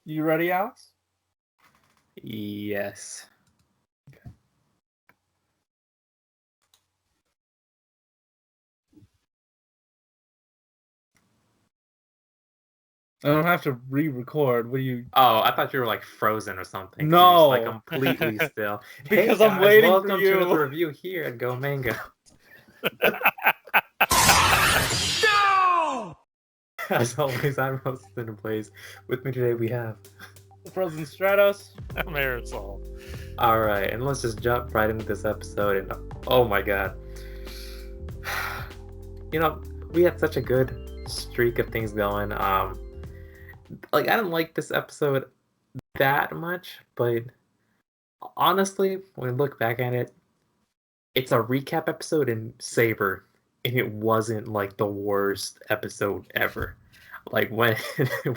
You ready, Alex? Yes. Okay. I don't have to re-record. What do you? Oh, I thought you were like frozen or something. No. You're just like completely still. Because hey I'm guys, waiting welcome for you. to another review here at Go Mango. No! As always, I'm host Cinder Blaze. With me today we have. Frozen Stratos. I'm Aresol. All right, and let's just jump right into this episode. And oh my god, you know, we had such a good streak of things going. Like I didn't like this episode that much, but honestly, when I look back at it, it's a recap episode in Saber, and it wasn't like the worst episode ever. Like when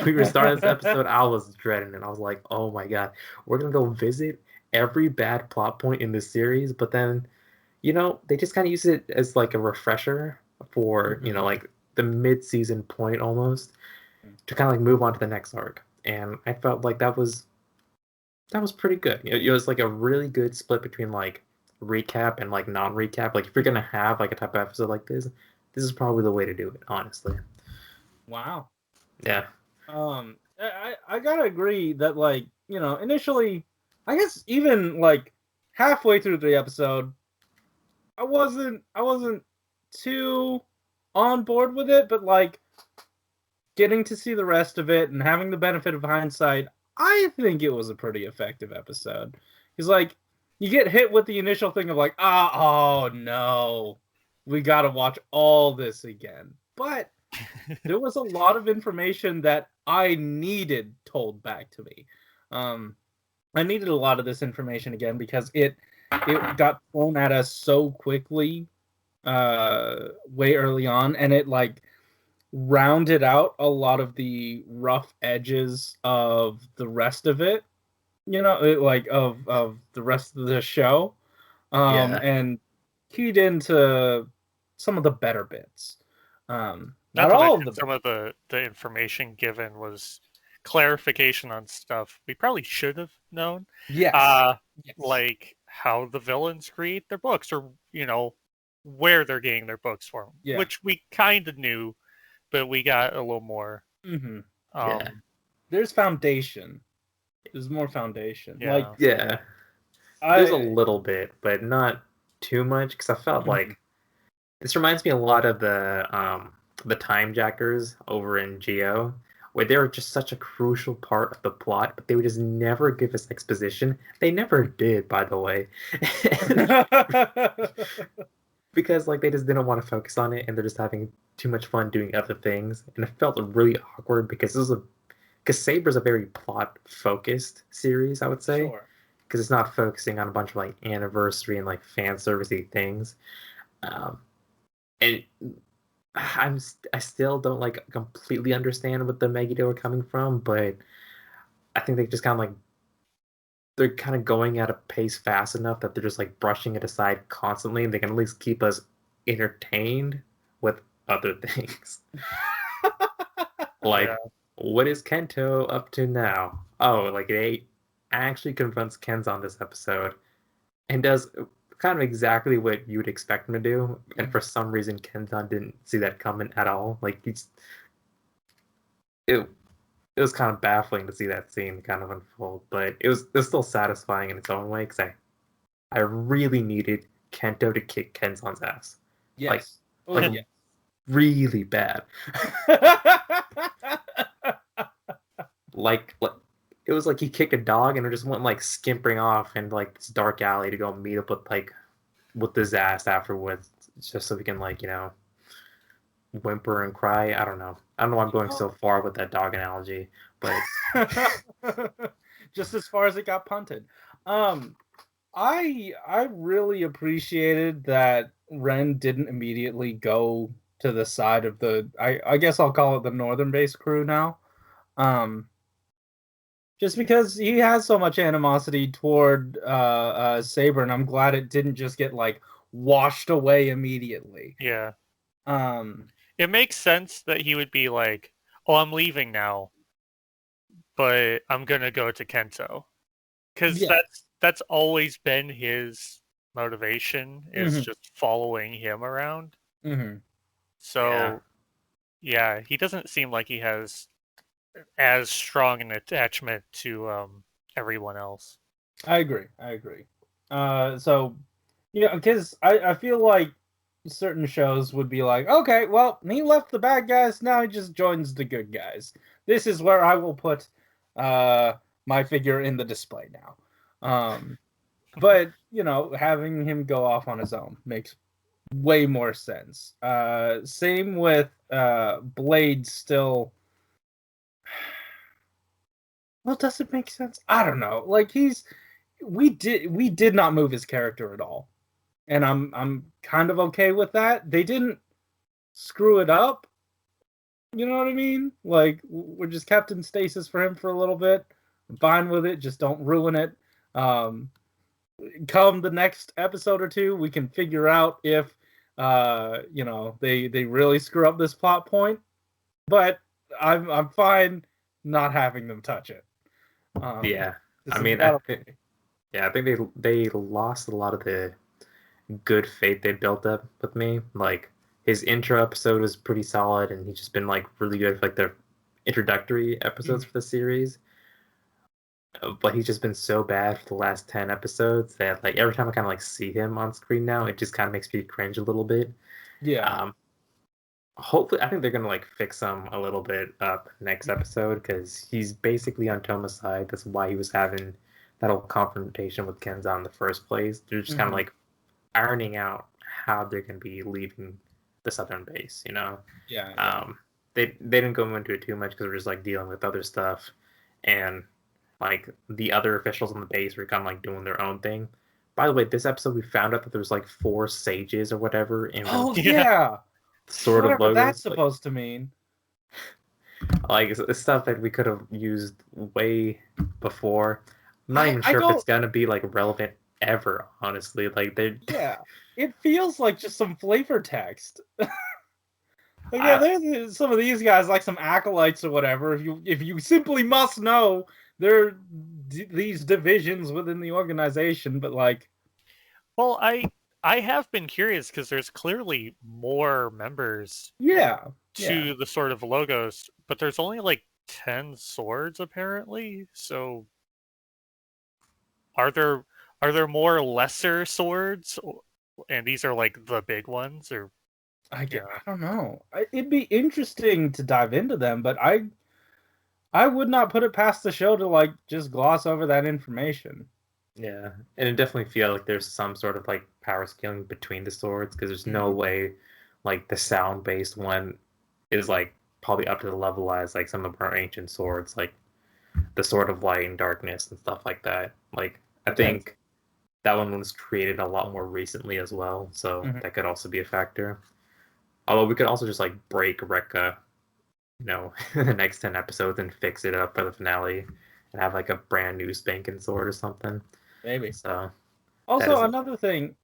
we were starting this episode, I was dreading it. I was like, "Oh my god, we're gonna go visit every bad plot point in this series." But then, they just kind of use it as like a refresher for like the mid-season point almost to kind of like move on to the next arc. And I felt like that was pretty good. It was like a really good split between like recap and like non-recap. Like if you're gonna have like a type of episode like this is probably the way to do it, honestly. Wow. Yeah. I gotta agree that like initially, I guess even like halfway through the episode, I wasn't too on board with it, but like getting to see the rest of it and having the benefit of hindsight, I think it was a pretty effective episode. Because like you get hit with the initial thing of like, oh no, we gotta watch all this again. But there was a lot of information that I needed told back to me. I needed a lot of this information again because it got thrown at us so quickly way early on, and it like rounded out a lot of the rough edges of the rest of it. Of the rest of the show, and keyed into some of the better bits. Not all of the some of the information given was clarification on stuff we probably should have known. Yes. Yes. Like how the villains create their books, or where they're getting their books from, which we kind of knew, but we got a little more. Mm-hmm. There's foundation. There's more foundation. There's a little bit, but not too much, because I felt like this reminds me a lot of the Time Jackers over in Geo, where they were just such a crucial part of the plot, but they would just never give us exposition. They never did, by the way. Because like they just didn't want to focus on it, and they're just having too much fun doing other things. And it felt really awkward because Saber's a very plot focused series, I would say. Sure. Because it's not focusing on a bunch of like anniversary and like fan servicey things. And I still don't like completely understand what the Megiddo are coming from, but I think they just kind of like they're kind of going at a pace fast enough that they're just like brushing it aside constantly, and they can at least keep us entertained with other things. What is Kento up to now? Oh, like they actually confronts Kenzan this episode and does kind of exactly what you would expect him to do, and for some reason Kenzan didn't see that coming at all. Like it was kind of baffling to see that scene kind of unfold, but it was still satisfying in its own way, because I really needed Kento to kick Kenzan's ass. Yes. Yes. Really bad. like it was like he kicked a dog and it just went like skimpering off in like this dark alley to go meet up with his ass afterwards, just so we can whimper and cry. I don't know why I'm going so far with that dog analogy, but just as far as it got punted. I really appreciated that Ren didn't immediately go to the side of I guess I'll call it the northern base crew now. Just because he has so much animosity toward Saber, and I'm glad it didn't just get like washed away immediately. Yeah. It makes sense that he would be like, "Oh, I'm leaving now," but I'm gonna go to Kento because Yeah. that's always been his motivation is just following him around. So yeah, he doesn't seem like he has as strong an attachment to everyone else. I agree. So, because I feel like certain shows would be like, okay, well, he left the bad guys, now he just joins the good guys. This is where I will put my figure in the display now. But, having him go off on his own makes way more sense. Same with Blade still. Well, does it make sense? I don't know. Like we did not move his character at all. And I'm kind of okay with that. They didn't screw it up. You know what I mean? Like we're just kept in stasis for him for a little bit. I'm fine with it. Just don't ruin it. Come the next episode or two, we can figure out if they really screw up this plot point. But I'm fine not having them touch it. I think they lost a lot of the good faith they built up with me. Like his intro episode was pretty solid, and he's just been like really good for like the introductory episodes for the series. But he's just been so bad for the last 10 episodes that like every time I kind of like see him on screen now, it just kind of makes me cringe a little bit. Yeah. Hopefully, I think they're gonna like fix him a little bit up next episode because he's basically on Toma's side. That's why he was having that whole confrontation with Kenza in the first place. They're just kind of like ironing out how they're gonna be leaving the southern base. Yeah. They didn't go into it too much because we're just like dealing with other stuff, and like the other officials on the base were kind of like doing their own thing. By the way, this episode we found out that there was like 4 sages or whatever in sort whatever of logos. That's supposed to mean. Like it's stuff that we could have used way before. I'm not even sure if it's gonna be like relevant ever, honestly. Like it feels like just some flavor text. There's some of these guys like some acolytes or whatever. If you simply must know, there are these divisions within the organization, but like, well, I have been curious because there's clearly more members to the sort of logos, but there's only like 10 swords apparently. So are there more lesser swords, and these are like the big ones? Or I don't know. It'd be interesting to dive into them, but I would not put it past the show to like just gloss over that information. Yeah, and it definitely feels like there's some sort of like power scaling between the swords because there's no way like the sound-based one is like probably up to the level as like some of our ancient swords, like the Sword of Light and Darkness and stuff like that. Like I think that one was created a lot more recently as well, so that could also be a factor. Although we could also just like break Rekka, in the next 10 episodes and fix it up for the finale and have like a brand new spanking sword or something. Maybe. So also another thing,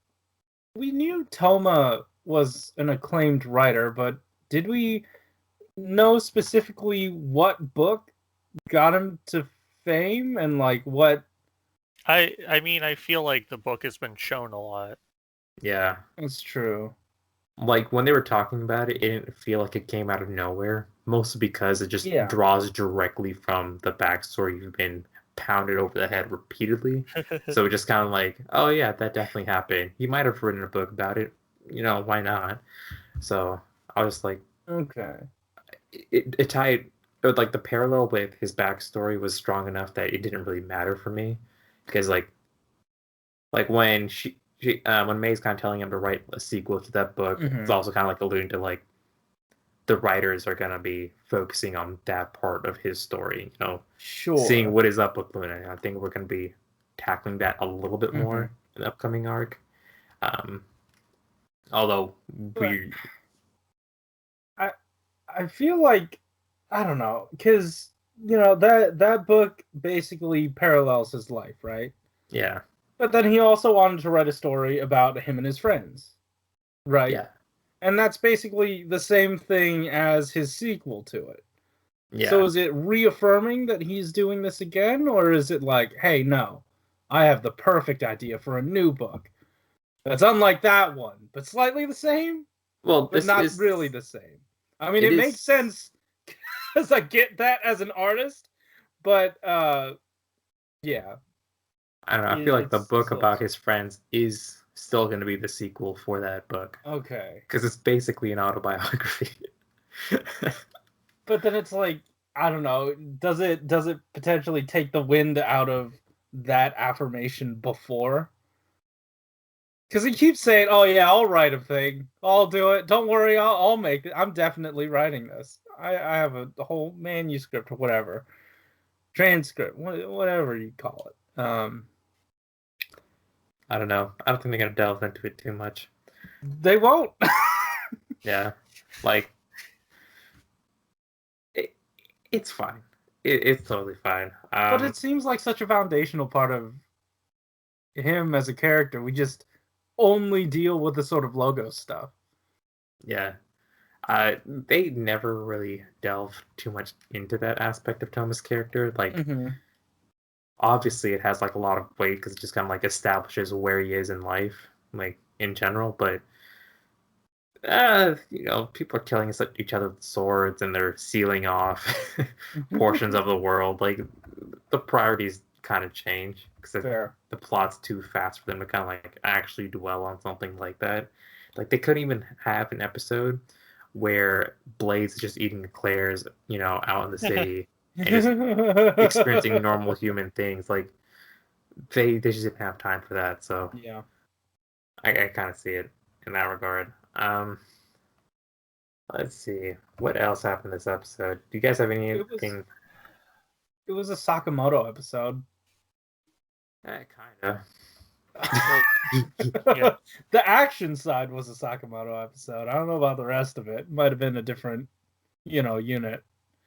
we knew Toma was an acclaimed writer, but did we know specifically what book got him to fame and like what? I mean, I feel like the book has been shown a lot. Yeah, that's true. Like when they were talking about it, it didn't feel like it came out of nowhere. Mostly because it just draws directly from the backstory you've been pounded over the head repeatedly. So just kind of like, oh yeah, that definitely happened. He might have written a book about it. Why not? So I was like, okay. It tied, like the parallel with his backstory was strong enough that it didn't really matter for me, because like when when May's kind of telling him to write a sequel to that book, it's also kind of like alluding to like the writers are gonna be focusing on that part of his story, seeing what is up with Luna. I think we're gonna be tackling that a little bit more in the upcoming arc. Although I feel like, I don't know, because that book basically parallels his life, right? Yeah. But then he also wanted to write a story about him and his friends, right? Yeah. And that's basically the same thing as his sequel to it. Yeah. So is it reaffirming that he's doing this again, or is it like, hey, no, I have the perfect idea for a new book that's unlike that one, but slightly the same, Well, but not really the same? I mean, it makes sense because I get that as an artist, but yeah. I don't know. I feel like the book about his friends is still going to be the sequel for that book. Okay. Because it's basically an autobiography. But then it's like, I don't know, does it potentially take the wind out of that affirmation before? Because he keeps saying, "Oh yeah, I'll write a thing. I'll do it. Don't worry, I'll make it. I'm definitely writing this. I have a whole manuscript or whatever, transcript, whatever you call it." I don't know. I don't think they're gonna delve into it too much. They won't. Yeah, like it's fine. It's totally fine. But it seems like such a foundational part of him as a character. We just only deal with the sort of logo stuff. Yeah. They never really delve too much into that aspect of Thomas' character. Like, obviously, it has like a lot of weight because it just kind of like establishes where he is in life, like in general. But people are killing each other with swords and they're sealing off portions of the world. Like, the priorities kind of change because the plot's too fast for them to kind of like actually dwell on something like that. Like, they couldn't even have an episode where Blaze is just eating eclairs, out in the city and just experiencing normal human things. Like, they just didn't have time for that. So yeah, I kind of see it in that regard. Let's see what else happened this episode. Do you guys have anything? It was a Sakamoto episode. Kind of. Yeah. The action side was a Sakamoto episode. I don't know about the rest of it. Might have been a different, unit.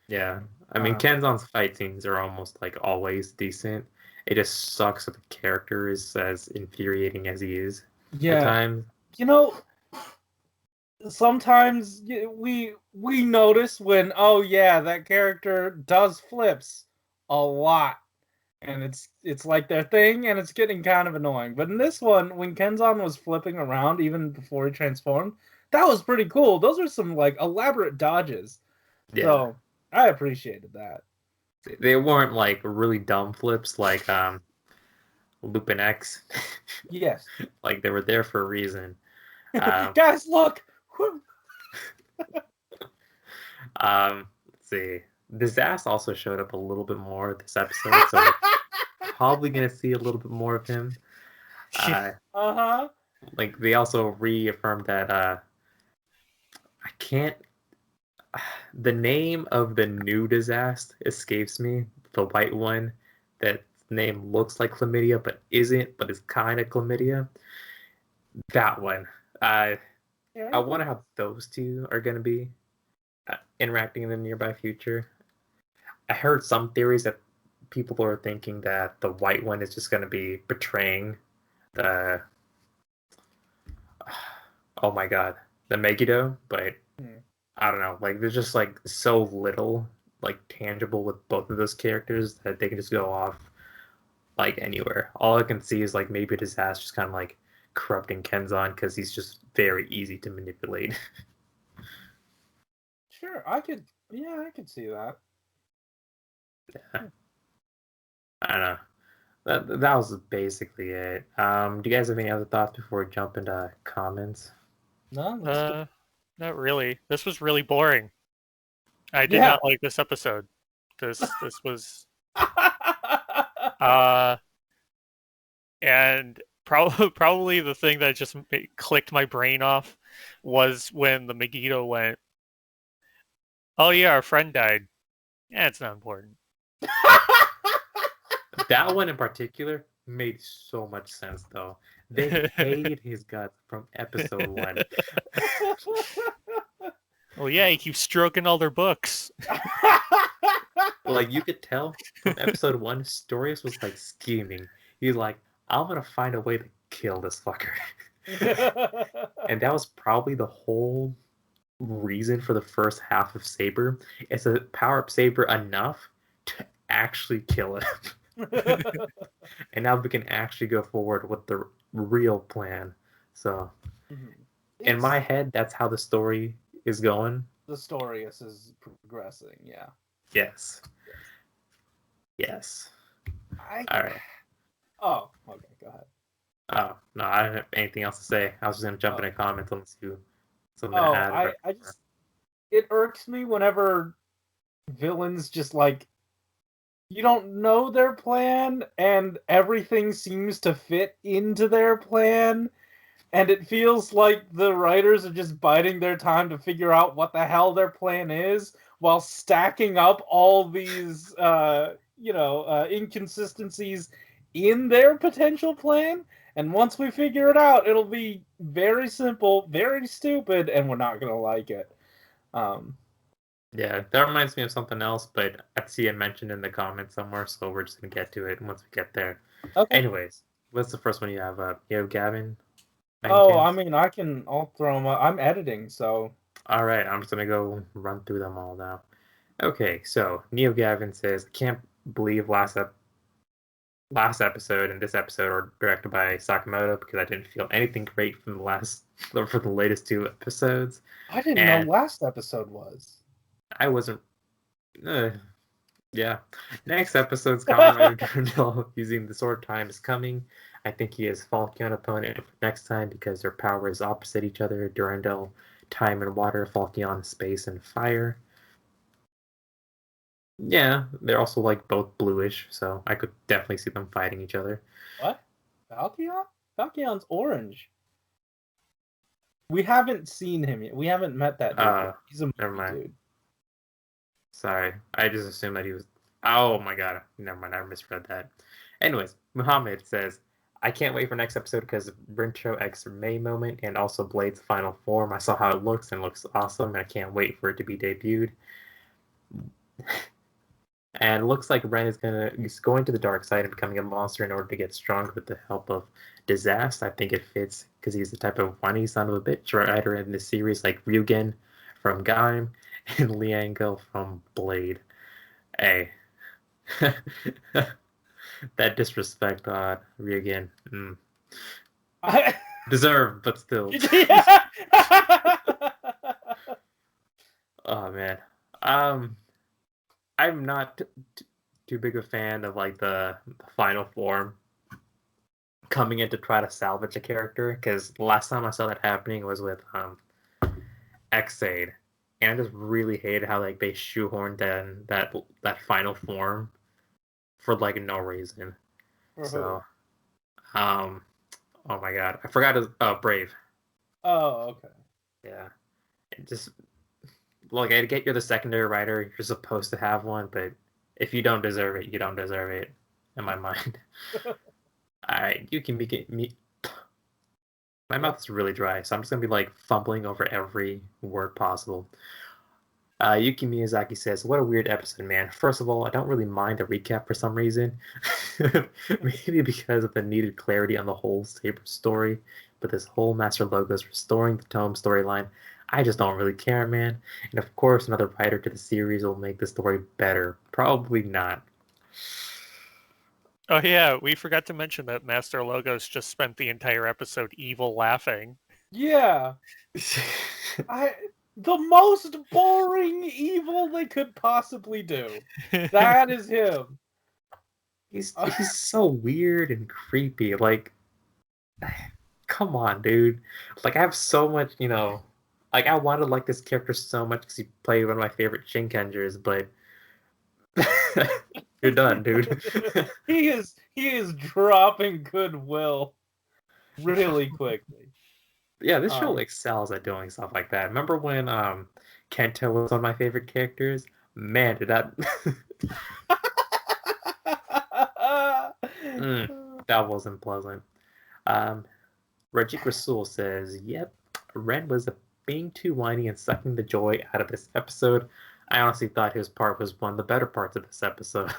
Yeah, I mean, Kenzan's fight scenes are almost like always decent. It just sucks that the character is as infuriating as he is. Yeah. At times. Sometimes we notice when, oh yeah, that character does flips a lot. And it's like their thing, and it's getting kind of annoying. But in this one, when Kenzan was flipping around even before he transformed, that was pretty cool. Those are some like elaborate dodges. Yeah. So I appreciated that. They weren't like really dumb flips like Lupin X. Yes. Like, they were there for a reason. Guys, look. Let's see. Disaster also showed up a little bit more this episode, so we're probably gonna see a little bit more of him. Like, they also reaffirmed that I can't. The name of the new Disaster escapes me. The white one, that name looks like chlamydia but isn't, but is kind of chlamydia. That one. I wonder how those two are gonna be interacting in the nearby future. I heard some theories that people are thinking that the white one is just going to be betraying the the Megiddo, but I don't know. Like, there's just like so little like tangible with both of those characters that they can just go off like anywhere. All I can see is like maybe Disaster just kind of like corrupting Kenzan because he's just very easy to manipulate. Sure, I could see that. Yeah. I don't know. That was basically it. Do you guys have any other thoughts before we jump into comments? No, not really. This was really boring. I did not like this episode. This was and probably the thing that just clicked my brain off was when the Megiddo went, "Oh yeah, our friend died. Yeah, it's not important." That one in particular made so much sense, though. They hated his guts from episode 1. Well, yeah, he keeps stroking all their books. Like, you could tell from episode 1, Storius was like scheming. He's like, I'm gonna find a way to kill this fucker. And that was probably the whole reason for the first half of Saber is to power up Saber enough to actually kill him. And now we can actually go forward with the real plan. So, in my head, that's how the story is going. The story is progressing, yeah. Yes. Yes. All right. Oh, okay, go ahead. Oh, no, I don't have anything else to say. I was just going to jump in a comment unless you something to add. I just, it irks me whenever villains just like, you don't know their plan and everything seems to fit into their plan, and it feels like the writers are just biding their time to figure out what the hell their plan is while stacking up all these inconsistencies in their potential plan. And once we figure it out, it'll be very simple, very stupid, and we're not gonna like it. Yeah, that reminds me of something else, but I see it mentioned in the comments somewhere, so we're just gonna get to it once we get there. Okay. Anyways, what's the first one you have up? You have Gavin? I mean, I'll throw them up. I'm editing, so. All right, I'm just gonna go run through them all now. Okay, so Neo Gavin says, "I can't believe last episode and this episode are directed by Sakamoto because I didn't feel anything great from the latest 2 episodes. I didn't know last episode was. I wasn't. Yeah. Next episode's Kamen Durandal using the sword time is coming. I think he is Falcon opponent for next time because their power is opposite each other. Durandal, time and water, Falcon, space and fire. Yeah, they're also like both bluish, so I could definitely see them fighting each other. What? Falcon? Falcon's orange. We haven't seen him yet. We haven't met that dude yet. He's a never mind. Dude. Sorry, I just assumed that he was. Oh my god, never mind. I misread that. Anyways, Muhammad says, "I can't wait for next episode because of Rincho X May moment and also Blade's final form. I saw how it looks and it looks awesome, and I can't wait for it to be debuted." And it looks like Ren is going to the dark side and becoming a monster in order to get stronger with the help of Disaster. I think it fits because he's the type of whiny son of a bitch writer in this series, like Ryugen from Gaim and Liango from Blade. Hey, that disrespect on Ryugen. Deserved, but still. Oh man. I'm not too big a fan of like the final form coming in to try to salvage a character, because the last time I saw that happening was with Xade, and I just really hated how like they shoehorned that final form for like no reason. So, oh my god, I forgot his Brave. Oh, okay. Yeah, it just. Like, I get you're the secondary writer, you're supposed to have one, but if you don't deserve it, you don't deserve it, in my mind. Alright, you can make me. My mouth is really dry, so I'm just gonna be like fumbling over every word possible. Yuki Miyazaki says, "What a weird episode, man. First of all, I don't really mind the recap for some reason. Maybe because of the needed clarity on the whole Saber story, but this whole Master Logos restoring the Tome storyline, I just don't really care, man. And of course, another writer to the series will make the story better. Probably not." Oh yeah, we forgot to mention that Master Logos just spent the entire episode evil laughing. Yeah. The most boring evil they could possibly do. That is him. He's so weird and creepy. Like, come on, dude. Like, I have so much, like, I wanted to like this character so much because he played one of my favorite Shinkengers, but you're done, dude. He is dropping goodwill really quickly. Yeah, this show excels at doing stuff like that. Remember when Kento was one of my favorite characters? Man, did that that wasn't pleasant. Rajik Rasul says, "Yep, Ren was being too whiny and sucking the joy out of this episode. I honestly thought his part was one of the better parts of this episode."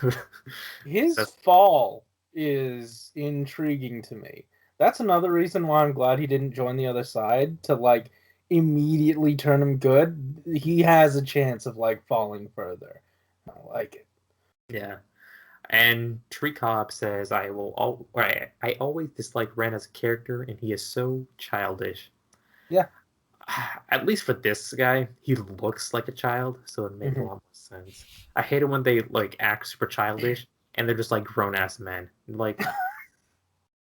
His fall is intriguing to me. That's another reason why I'm glad he didn't join the other side, to like immediately turn him good, he has a chance of like falling further. I like it. Yeah. And Tree Cop says, I always dislike Ren as a character, and he is so childish. Yeah. At least for this guy, he looks like a child, so it makes a lot more sense. I hate it when they like act super childish, and they're just like grown-ass men. Like,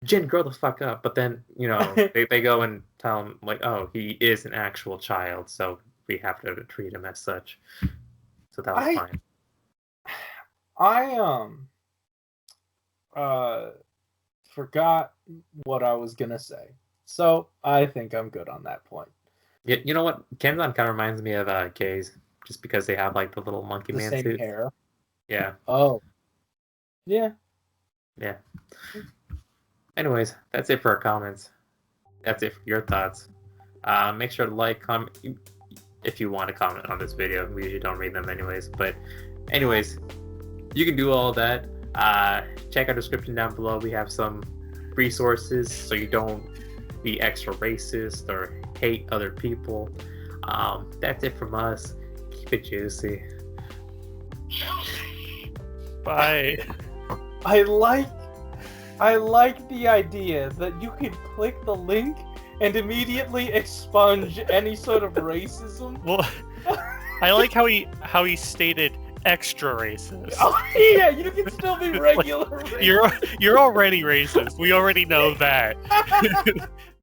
Jin, grow the fuck up. But then, you know, they go and tell him, like, oh, he is an actual child, so we have to treat him as such. So that was fine. I forgot what I was gonna say. So I think I'm good on that point. You know what? Kenzan kind of reminds me of Gaze, just because they have like the little monkey man same suit. hair. Yeah. Oh. Yeah. Yeah. Anyways, that's it for our comments. That's it for your thoughts. Make sure to like, comment if you want to comment on this video. We usually don't read them anyways. But anyways, you can do all that. Check our description down below. We have some resources so you don't be extra racist or hate other people. That's it from us. Keep it juicy. Bye. I like the idea that you could click the link and immediately expunge any sort of racism. Well, I like how he stated extra racist. Oh yeah, you can still be regular. Like, you're already racist. We already know that.